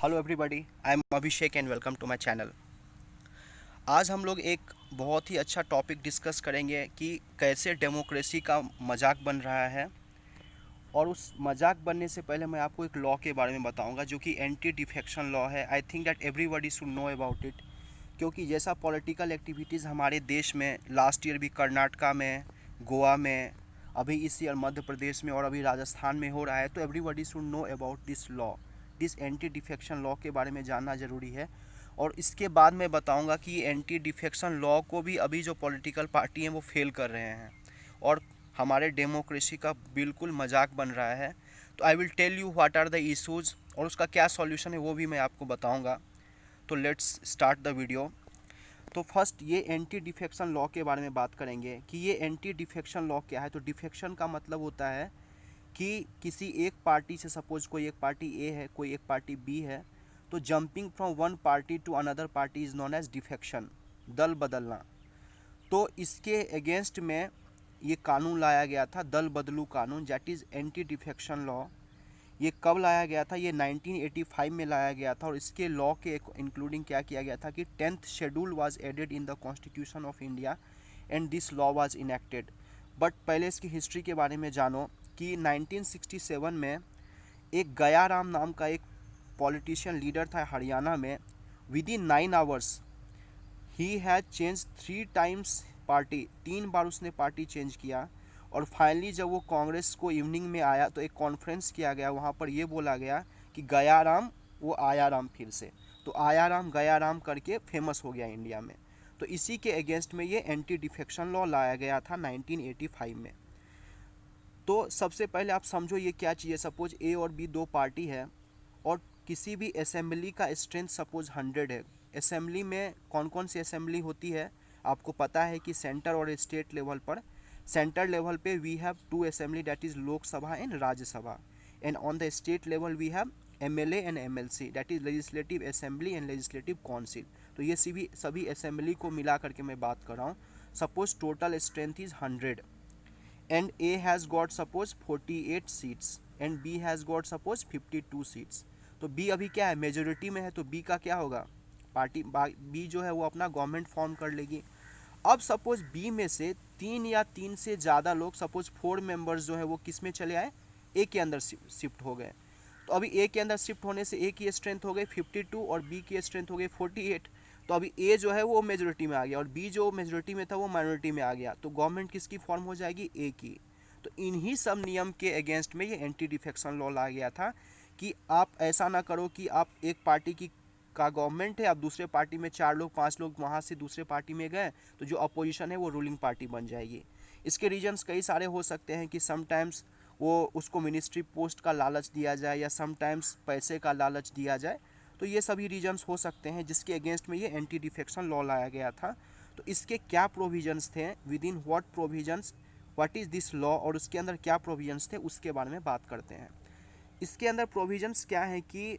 Hello everybody, I am Abhishek and welcome to my channel. आज हम लोग एक बहुत ही अच्छा टॉपिक डिस्कस करेंगे कि कैसे डेमोक्रेसी का मजाक बन रहा है। और उस मजाक बनने से पहले मैं आपको एक लॉ के बारे में बताऊंगा जो कि एंटी डिफेक्शन लॉ है। I think that everybody should know about it, क्योंकि जैसा पॉलिटिकल एक्टिविटीज़ हमारे देश में लास्ट ईयर भी कर्नाटका में, गोवा में, अभी इस ईयर मध्य प्रदेश में और अभी राजस्थान में हो रहा है, तो everybody should know about this law. This anti defection law के बारे में जानना ज़रूरी है। और इसके बाद मैं बताऊंगा कि एंटी डिफेक्शन लॉ को भी अभी जो पॉलिटिकल पार्टी हैं वो फेल कर रहे हैं और हमारे डेमोक्रेसी का बिल्कुल मजाक बन रहा है। तो I will tell you what are the issues और उसका क्या सॉल्यूशन है वो भी मैं आपको बताऊंगा। तो लेट्स स्टार्ट द वीडियो। तो फर्स्ट ये एंटी डिफेक्शन लॉ के बारे में बात करेंगे कि ये एंटी डिफेक्शन लॉ क्या है। तो डिफेक्शन का मतलब होता है कि किसी एक पार्टी से, सपोज कोई एक पार्टी ए है, कोई एक पार्टी बी है, तो jumping from one party to another party is known as defection, दल बदलना। तो इसके अगेंस्ट में ये कानून लाया गया था, दल बदलू कानून, that is anti defection law. ये कब लाया गया था? ये 1985 में लाया गया था। और इसके लॉ के इंक्लूडिंग क्या किया गया था कि 10th schedule was added in the constitution of India and this law was enacted. But पहले इसकी हिस्ट्री के बारे में जानो कि 1967 में एक गयाराम नाम का एक पॉलिटिशियन लीडर था हरियाणा में। With in 9 hours he has change 3 times party, 3 बार उसने पार्टी चेंज किया। और फाइनली जब वो कांग्रेस को इवनिंग में आया तो एक कॉन्फ्रेंस किया गया, वहाँ पर ये बोला गया कि गयाराम वो आया राम फिर से। तो आया राम गया राम करके फेमस हो गया इंडिया में। तो इसी के अगेंस्ट में ये एंटी डिफेक्शन लॉ लाया गया था 1985 में। तो सबसे पहले आप समझो ये क्या चीज़ है। सपोज ए और बी दो पार्टी है और किसी भी असेंबली का स्ट्रेंथ सपोज 100 है। असेंबली में कौन कौन सी असेंबली होती है आपको पता है कि सेंटर और स्टेट लेवल पर। सेंटर लेवल पे we have 2 assembly, that is Lok Sabha and Rajya Sabha. And on the state level we have MLA and MLC, that is legislative assembly and legislative council. तो ये सभी असेंबली को मिला करके मैं बात कर रहा हूँ। Suppose total strength is 100 and A has got suppose 48 seats and B has got suppose 52 seats। तो B अभी क्या है, मेजोरिटी में है। तो B का क्या होगा, पार्टी B जो है वो अपना गवर्नमेंट फॉर्म कर लेगी। अब सपोज B में से 3 से ज़्यादा लोग, सपोज 4 मेंबर्स जो है वो किस में चले आए, A के अंदर शिफ्ट हो गए। तो अभी A के अंदर शिफ्ट होने से A की स्ट्रेंथ हो गई 52 और B की स्ट्रेंथ हो गई 48। तो अभी ए जो है वो मेजोरिटी में आ गया और बी जो मेजोरिटी में था वो माइनॉरिटी में आ गया। तो गवर्नमेंट किसकी फॉर्म हो जाएगी, ए की। तो इन्हीं सब नियम के अगेंस्ट में ये एंटी डिफेक्शन लॉ लाया गया था कि आप ऐसा ना करो कि आप एक पार्टी की का गवर्नमेंट है, आप दूसरे पार्टी में 4 लोग 5 लोग वहाँ से दूसरे पार्टी में गए तो जो अपोजिशन है वो रूलिंग पार्टी बन जाएगी। इसके रीजन्स कई सारे हो सकते हैं कि समटाइम्स वो उसको मिनिस्ट्री पोस्ट का लालच दिया जाए या समटाइम्स पैसे का लालच दिया जाए। तो ये सभी रीजन्स हो सकते हैं जिसके अगेंस्ट में ये एंटी डिफेक्शन लॉ लाया गया था। तो इसके क्या प्रोविजंस थे, with in what provisions, what is this law, और उसके अंदर क्या प्रोविजंस थे उसके बारे में बात करते हैं। इसके अंदर प्रोविजंस क्या है कि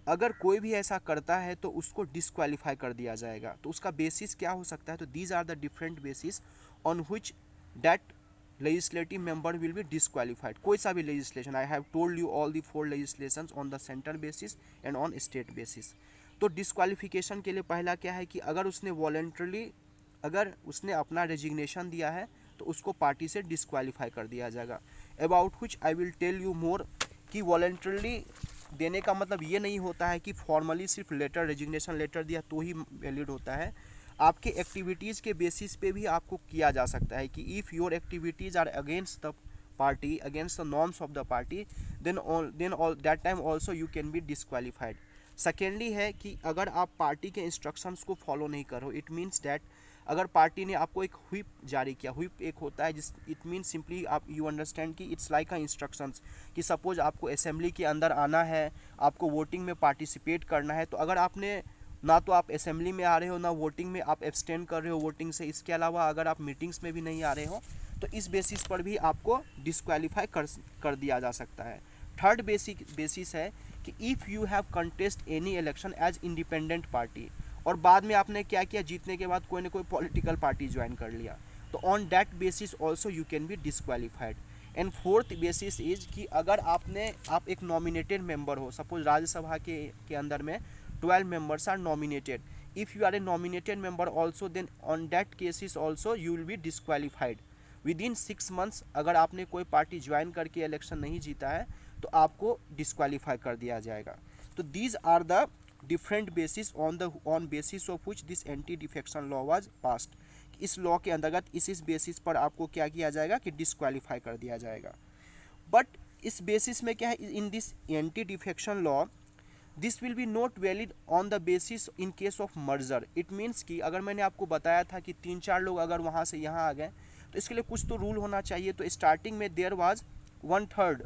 अगर कोई भी ऐसा करता है तो उसको डिसक्वालीफाई कर दिया जाएगा। तो उसका बेसिस क्या हो सकता है, तो these are the different basis on which that legislative member will be disqualified। कोई सा भी legislation, I have told you all the 4 legislations on the central basis and on state basis। तो डिसक्वालिफिकेशन के लिए पहला क्या है कि अगर उसने वॉलेंटरली, अगर उसने अपना रेजिग्नेशन दिया है तो उसको पार्टी से डिसक्वालीफाई कर दिया जाएगा। About which I will tell you more कि वॉलेंटरली देने का मतलब ये नहीं होता है कि फॉर्मली सिर्फ लेटर, रेजिग्नेशन लेटर दिया तो ही वैलिड होता है। आपके एक्टिविटीज़ के बेसिस पे भी आपको किया जा सकता है कि if your activities are against the party, against the norms of the party, then that time also you can be disqualified. Secondly है कि अगर आप पार्टी के इंस्ट्रक्शंस को फॉलो नहीं करो, इट मीन्स दैट अगर पार्टी ने आपको एक व्हिप जारी किया, व्हिप एक होता है जिस, इट मीन सिंपली आप यू अंडरस्टैंड कि इट्स लाइक अ इंस्ट्रक्शंस कि सपोज आपको असेंबली के अंदर आना है, आपको वोटिंग में पार्टिसिपेट करना है। तो अगर आपने ना तो आप असेंबली में आ रहे हो ना वोटिंग में, आप एब्सटेन कर रहे हो वोटिंग से, इसके अलावा अगर आप मीटिंग्स में भी नहीं आ रहे हो तो इस बेसिस पर भी आपको डिसक्वालीफाई कर दिया जा सकता है। थर्ड बेसिस है कि if you have contest any election as independent party, और बाद में आपने क्या किया, जीतने के बाद कोई ना कोई पॉलिटिकल पार्टी ज्वाइन कर लिया, तो on that basis also you can be disqualified. And fourth basis is कि अगर आप एक नॉमिनेटेड मेंबर हो, सपोज राज्यसभा के अंदर में 12 members are nominated, if you are a nominated member also, then on that cases also you will be disqualified with in 6 months. अगर आपने कोई पार्टी ज्वाइन करके इलेक्शन नहीं जीता है तो आपको डिस्क्वालीफाई कर दिया जाएगा। तो these are the different basis on basis of which this anti defection law was passed. इस लॉ के अंतर्गत इस बेसिस पर आपको क्या किया जाएगा कि डिस्क्वालीफाई कर दिया जाएगा। बट इस बेसिस में क्या है, in this anti defection law this will be not valid on the basis in case of merger. It means कि अगर मैंने आपको बताया था कि 3-4 लोग अगर वहाँ से यहाँ आ गए तो इसके लिए कुछ तो रूल होना चाहिए। तो स्टार्टिंग में देयर वाज 1/3,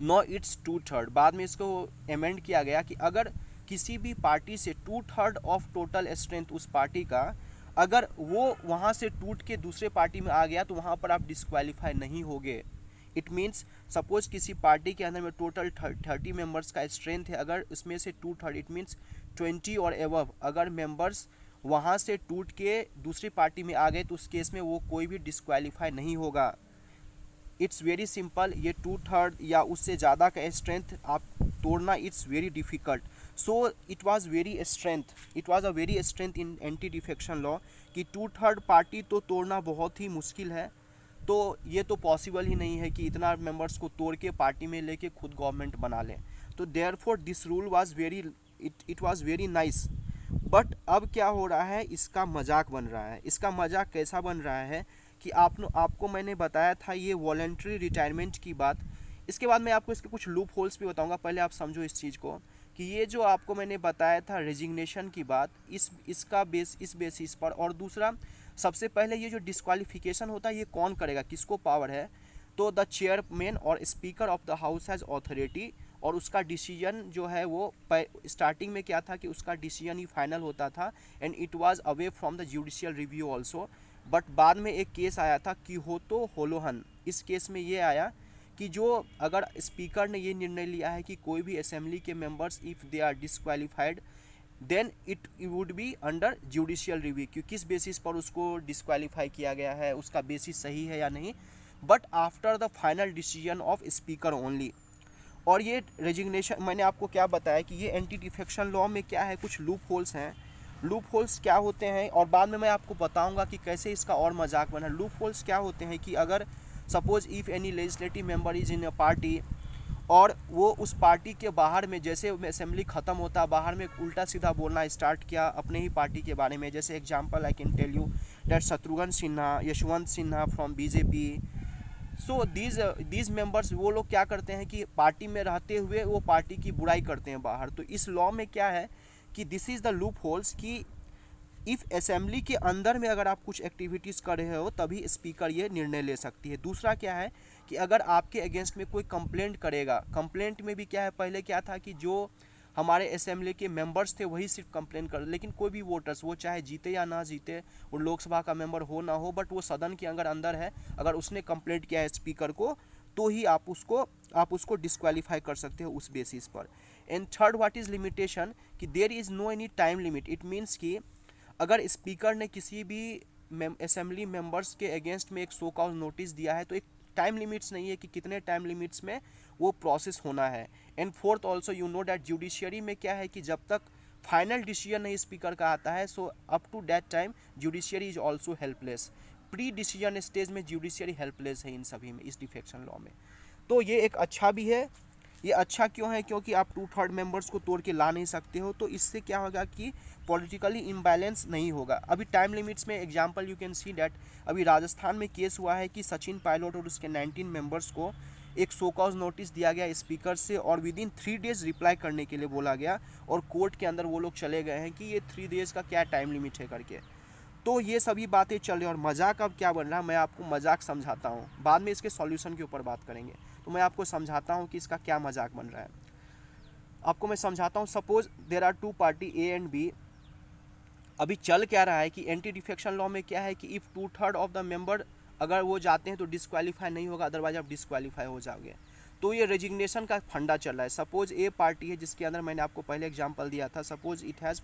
नो इट्स 2/3। बाद में इसको अमेंड किया गया कि अगर किसी भी पार्टी से 2/3 ऑफ टोटल स्ट्रेंथ उस पार्टी का अगर वो वहाँ से टूट के दूसरे पार्टी में आ गया तो वहाँ पर आप डिस्क्वालीफाई नहीं होगे। इट मीन्स सपोज किसी पार्टी के अंदर में टोटल 30 मेंबर्स का स्ट्रेंथ है, अगर उसमें से 2/3 इट मीन्स 20 और एबव अगर मेंबर्स वहाँ से टूट के दूसरी पार्टी में आ गए तो उस केस में वो कोई भी डिस्क्वालीफाई नहीं होगा। इट्स वेरी सिंपल, ये 2/3 या उससे ज़्यादा का स्ट्रेंथ आप तोड़ना it's very difficult. So it was a very strength in anti defection law कि 2/3 पार्टी तो तोड़ना बहुत ही मुश्किल है। तो ये तो पॉसिबल ही नहीं है कि इतना मेंबर्स को तोड़ के पार्टी में लेके खुद गवर्नमेंट बना लें। तो therefore this rule was very nice. But अब क्या हो रहा है, इसका मजाक बन रहा है। इसका मजाक कैसा बन रहा है कि आपको मैंने बताया था ये वॉलंटरी रिटायरमेंट की बात। इसके बाद मैं आपको इसके कुछ लूप होल्स भी बताऊंगा। पहले आप समझो इस चीज़ को कि ये जो आपको मैंने बताया था रेजिग्नेशन की बात, इस बेसिस पर। और दूसरा, सबसे पहले ये जो डिस्क्वालिफिकेशन होता है ये कौन करेगा, किसको पावर है, तो द चेयरमैन और speaker of the house has authority. और उसका डिसीजन जो है वो स्टार्टिंग में क्या था कि उसका डिसीजन ही फाइनल होता था and it was away from the judicial review also. But बाद में एक केस आया था किहोतो होलोहन। इस केस में ये आया कि जो अगर स्पीकर ने ये निर्णय लिया है कि कोई भी असेंबली के members if they are disqualified then it would be under judicial review कि किस बेसिस पर उसको डिस्क्वालीफाई किया गया है, उसका बेसिस सही है या नहीं, but after the final decision of speaker only. और ये रेजिग्नेशन मैंने आपको क्या बताया कि ये एंटी डिफेक्शन लॉ में क्या है, कुछ लूप होल्स हैं। लूप होल्स क्या होते हैं और बाद में मैं आपको बताऊंगा कि कैसे इसका और मजाक बना। लूप होल्स क्या होते हैं कि अगर suppose if any legislative member is in a party और वो उस पार्टी के बाहर में, जैसे असेंबली ख़त्म होता है, बाहर में उल्टा सीधा बोलना स्टार्ट किया अपने ही पार्टी के बारे में। जैसे example I can tell you that Shatrughan Sinha, Yashwant Sinha from BJP. So these members वो लोग क्या करते हैं कि पार्टी में रहते हुए वो पार्टी की बुराई करते हैं बाहर। तो इस लॉ में क्या है कि this is the loop holes कि इफ़ असेंबली के अंदर में अगर आप कुछ एक्टिविटीज़ कर रहे हो तभी स्पीकर ये निर्णय ले सकती है। दूसरा क्या है कि अगर आपके अगेंस्ट में कोई कंप्लेंट करेगा, कंप्लेंट में भी क्या है, पहले क्या था कि जो हमारे असेंबली के मेंबर्स थे वही सिर्फ कंप्लेन कर, लेकिन कोई भी वोटर्स वो चाहे जीते या ना जीते, वो लोकसभा का मेंबर हो ना हो, बट वो सदन के अंदर है, अगर उसने कंप्लेंट किया है स्पीकर को तो ही आप उसको डिस्क्वालीफाई कर सकते हो उस बेसिस पर। And third, what is limitation कि there is no any time limit. It means कि अगर स्पीकर ने किसी भी असेंबली मेंबर्स के अगेंस्ट में एक सो कॉज नोटिस दिया है तो एक टाइम लिमिट्स नहीं है कि कितने टाइम लिमिट्स में वो प्रोसेस होना है। And fourth also you know that judiciary में क्या है कि जब तक फाइनल डिसीजन नहीं स्पीकर का आता है so up to that time judiciary is also helpless. Pre decision stage में जुडिशियरी हेल्पलेस है इन सभी में, इस डिफेक्शन लॉ में। तो ये एक अच्छा भी है। ये अच्छा क्यों है, क्योंकि आप 2/3 मेंबर्स को तोड़ के ला नहीं सकते हो, तो इससे क्या होगा कि पॉलिटिकली इम्बैलेंस नहीं होगा। अभी टाइम लिमिट्स में example you can see that अभी राजस्थान में केस हुआ है कि सचिन पायलट और उसके 19 मेंबर्स को एक सो कॉज नोटिस दिया गया स्पीकर से और विद इन 3 डेज़ रिप्लाई करने के लिए बोला गया और कोर्ट के अंदर वो लोग चले गए हैं कि ये 3 डेज़ का क्या टाइम लिमिट है करके। तो ये सभी बातें चल रही हैं और मजाक अब क्या बन रहा है मैं आपको मजाक समझाता हूँ, बाद में इसके सॉल्यूशन के ऊपर बात करेंगे। तो मैं आपको समझाता हूँ कि इसका क्या मजाक बन रहा है। आपको मैं समझाता हूँ। Suppose there are 2 party A and B. अभी चल क्या रहा है कि एंटी डिफेक्शन लॉ में क्या है कि इफ़ 2/3 ऑफ द मेंबर अगर वो जाते हैं तो डिस्क्वालीफाई नहीं होगा, अदरवाइज आप डिस्क्वालीफाई हो जाओगे। तो ये रेजिग्नेशन का फंडा चल रहा है। सपोज ए पार्टी है जिसके अंदर मैंने आपको पहले एग्जांपल दिया था, suppose it has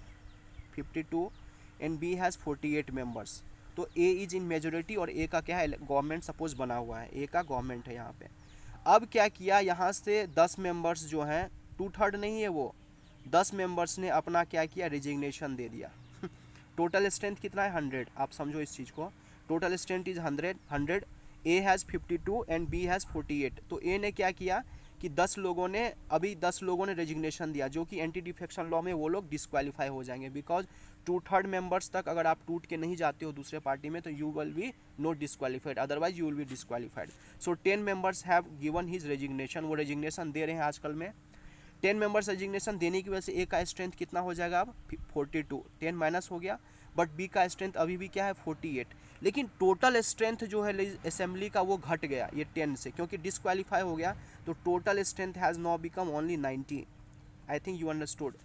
52 and B has 48 members. तो ए इज इन मेजोरिटी और ए का क्या है, गवर्नमेंट सपोज बना हुआ है, ए का गवर्नमेंट है यहाँ पे। अब क्या किया, यहाँ से 10 मेंबर्स जो हैं, 2/3 नहीं है वो, 10 मेंबर्स ने अपना क्या किया, रिजिग्नेशन दे दिया। टोटल स्ट्रेंथ कितना है, 100। आप समझो इस चीज़ को, total strength is 100। A has 52 and B has 48। तो ए ने क्या किया कि 10 लोगों ने, अभी 10 लोगों ने रेजिग्नेशन दिया, जो कि एंटी डिफेक्शन लॉ में वो लोग डिस्क्वालीफाई हो जाएंगे, बिकॉज 2/3 मेंबर्स तक अगर आप टूट के नहीं जाते हो दूसरे पार्टी में तो you will B not disqualified, otherwise you will be disqualified. So 10 members have given his resignation, वो रेजिग्नेशन दे रहे हैं आजकल में। 10 मेंबर्स रेजिग्नेशन देने की वजह से ए का स्ट्रेंथ कितना हो जाएगा अब, 42, 10 माइनस हो गया, बट बी का स्ट्रेंथ अभी भी क्या है, 48। लेकिन टोटल स्ट्रेंथ जो है असेंबली का वो घट गया ये 10 से, क्योंकि डिस्क्वालीफाई हो गया, तो total strength has now become only 90। I think you understood.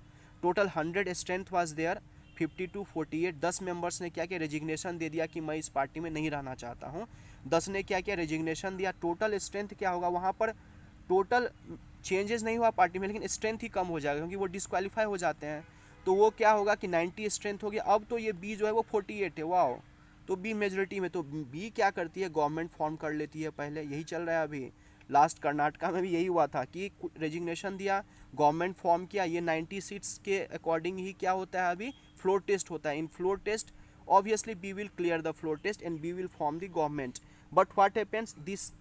Total 100 strength was there, 52 48, 10 members ने क्या किया, रेजिग्नेशन दे दिया कि मैं इस पार्टी में नहीं रहना चाहता हूँ। 10 ने क्या किया, रेजिग्नेशन दिया। टोटल स्ट्रेंथ क्या होगा वहाँ पर, टोटल चेंजेस नहीं हुआ पार्टी में, लेकिन स्ट्रेंथ ही कम हो जाएगा क्योंकि वो डिस्क्वालीफाई हो जाते हैं। तो वो क्या होगा कि 90 स्ट्रेंथ हो गया। अब तो ये बी जो है वो 48 है, वाह। तो बी मेजोरिटी में, तो बी क्या करती है, गवर्नमेंट फॉर्म कर लेती है पहले, यही चल रहा है अभी। लास्ट कर्नाटका में भी यही हुआ था कि रेजिग्नेशन दिया, गवर्नमेंट फॉर्म किया, ये 90 सीट्स के अकॉर्डिंग ही क्या होता है अभी, फ्लोर टेस्ट होता है। In floor test obviously B will clear the floor test and B will form the government, but what happens, this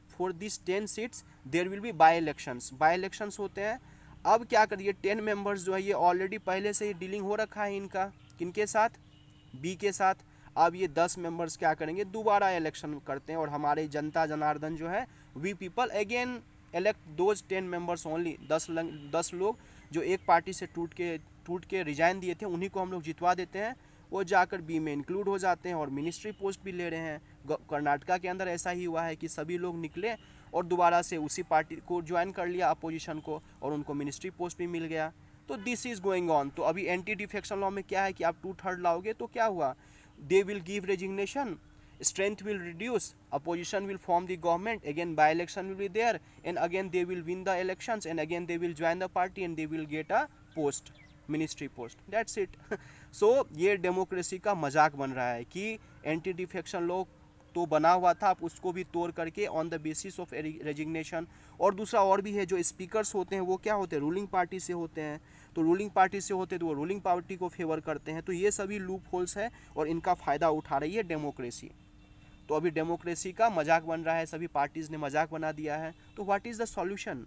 for these 10 seats there will be by elections होते हैं। अब क्या करिए, 10 मेंबर्स जो है ये ऑलरेडी पहले से ही डीलिंग हो रखा है इनका, किनके साथ, बी के साथ। अब ये 10 मेंबर्स क्या करेंगे, दोबारा इलेक्शन करते हैं और हमारे जनता जनार्दन जो है, we people again elect those 10 members only, 10 लोग जो एक पार्टी से टूट के रिजाइन दिए थे, उन्हीं को हम लोग जितवा देते हैं, वो जाकर बी में इंक्लूड हो जाते हैं और मिनिस्ट्री पोस्ट भी ले रहे हैं। कर्नाटका के अंदर ऐसा ही हुआ है कि सभी लोग निकले और दोबारा से उसी पार्टी को ज्वाइन कर लिया, अपोजिशन को, और उनको मिनिस्ट्री पोस्ट भी मिल गया। तो दिस इज गोइंग ऑन। तो अभी एंटी डिफेक्शन लॉ में क्या है कि आप 2/3 लाओगे तो क्या हुआ, they will give resignation, strength will reduce, opposition will form the government, again by election will be there, and again they will win the elections, and again they will join the party and they will get a post, ministry post, that's it। so ये democracy का मजाक बन रहा है कि anti defection law तो बना हुआ था, आप उसको भी तोड़ करके on the basis of resignation. और दूसरा और भी है, जो स्पीकर्स होते हैं वो क्या होते हैं, रूलिंग पार्टी से होते हैं, तो रूलिंग पार्टी से होते तो वो रूलिंग पार्टी को फेवर करते हैं। तो ये सभी लूप होल्स है और इनका फ़ायदा उठा रही है डेमोक्रेसी। तो अभी डेमोक्रेसी का मजाक बन रहा है, सभी पार्टीज़ ने मजाक बना दिया है। तो व्हाट इज़ द सॉल्यूशन,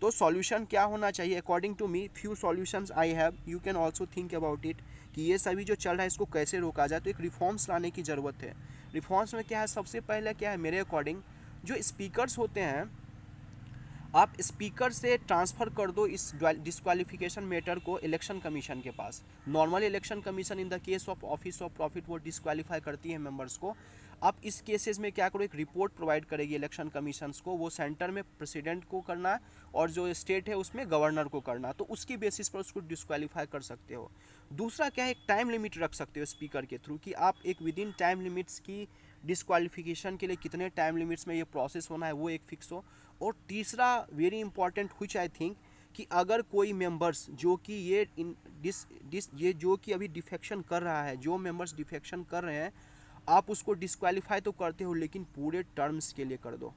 तो सॉल्यूशन क्या होना चाहिए, according to me few solutions I have, you can also think about it, कि ये सभी जो चल रहा है इसको कैसे रोका जाए। तो एक रिफॉर्म्स लाने की ज़रूरत है। रिफॉर्म्स में क्या है, सबसे पहले क्या है, मेरे अकॉर्डिंग जो स्पीकर्स होते हैं, आप स्पीकर से ट्रांसफ़र कर दो इस डिस्क्वालिफिकेशन मैटर को इलेक्शन कमीशन के पास। Normal election commission in the case of office of profit वो डिस्क्वालीफाई करती है मेंबर्स को। आप इस केसेस में क्या करो, एक रिपोर्ट प्रोवाइड करेगी इलेक्शन कमीशंस को, वो सेंटर में प्रेसिडेंट को करना और जो स्टेट है उसमें गवर्नर को करना, तो उसकी बेसिस पर उसको डिस्क्वालीफाई कर सकते हो। दूसरा क्या है, एक टाइम लिमिट रख सकते हो स्पीकर के थ्रू कि आप एक विद इन टाइम लिमिट्स की डिस्क्वालिफिकेशन के लिए कितने टाइम लिमिट्स में ये प्रोसेस होना है वो एक फिक्स हो। और तीसरा very important which I think, कि अगर कोई मेंबर्स जो कि ये जो कि अभी डिफेक्शन कर रहा है, जो मेंबर्स डिफेक्शन कर रहे हैं, आप उसको डिस्क्वालीफाई तो करते हो लेकिन पूरे टर्म्स के लिए कर दो।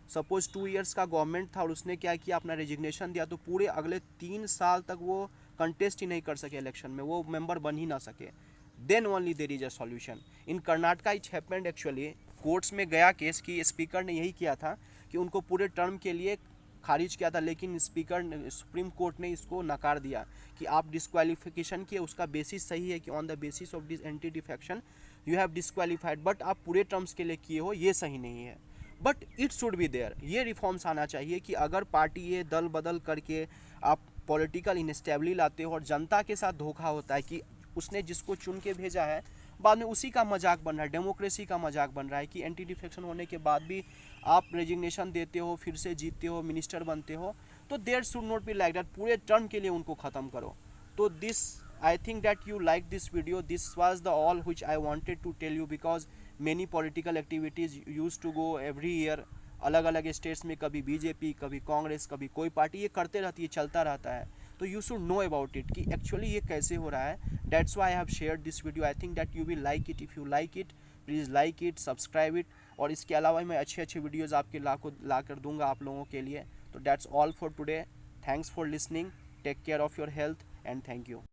सपोज 2 इयर्स का गवर्नमेंट था और उसने क्या किया, अपना रेजिग्नेशन दिया, तो पूरे अगले 3 साल तक वो कंटेस्ट ही नहीं कर सके इलेक्शन में, वो मेंबर बन ही ना सके, then only there is a solution. In Karnataka it happened actually, courts में गया केस कि स्पीकर ने यही किया था कि उनको पूरे टर्म के लिए खारिज किया था, लेकिन स्पीकर ने, सुप्रीम कोर्ट ने इसको नकार दिया कि आप डिस्क्वालिफिकेशन किए, उसका बेसिस सही है कि on the basis of this anti defection you have disqualified, but आप पूरे टर्म्स के लिए किए हो, ये सही नहीं है। But it should be there, ये रिफॉर्म्स आना चाहिए कि अगर पार्टी ये दल बदल करके आप पॉलिटिकल इनस्टेबिलिटी लाते हो और जनता के साथ धोखा होता है कि उसने जिसको चुन के भेजा है बाद में उसी का मजाक बन रहा है, डेमोक्रेसी का मजाक बन रहा है कि एंटी डिफेक्शन होने के बाद भी आप रेजिग्नेशन देते हो, फिर से जीतते हो, मिनिस्टर बनते हो, तो there should not be like that, पूरे टर्म के लिए उनको ख़त्म करो। तो this I think that you like this video. This was the all which I wanted to tell you because many political activities used to go every year. अलग अलग states में कभी बीजेपी, कभी कांग्रेस, कभी कोई पार्टी, ये करते रहती है, चलता रहता है। तो you should know about it कि एक्चुअली ये कैसे हो रहा है. That's why I have shared this video. I think that you will like it. If you like it, please like it, subscribe it. और इसके अलावा मैं अच्छे अच्छे वीडियोज़ आपके ला कर दूंगा आप लोगों के लिए. तो that's all for today. Thanks for listening. Take care of your health and thank you.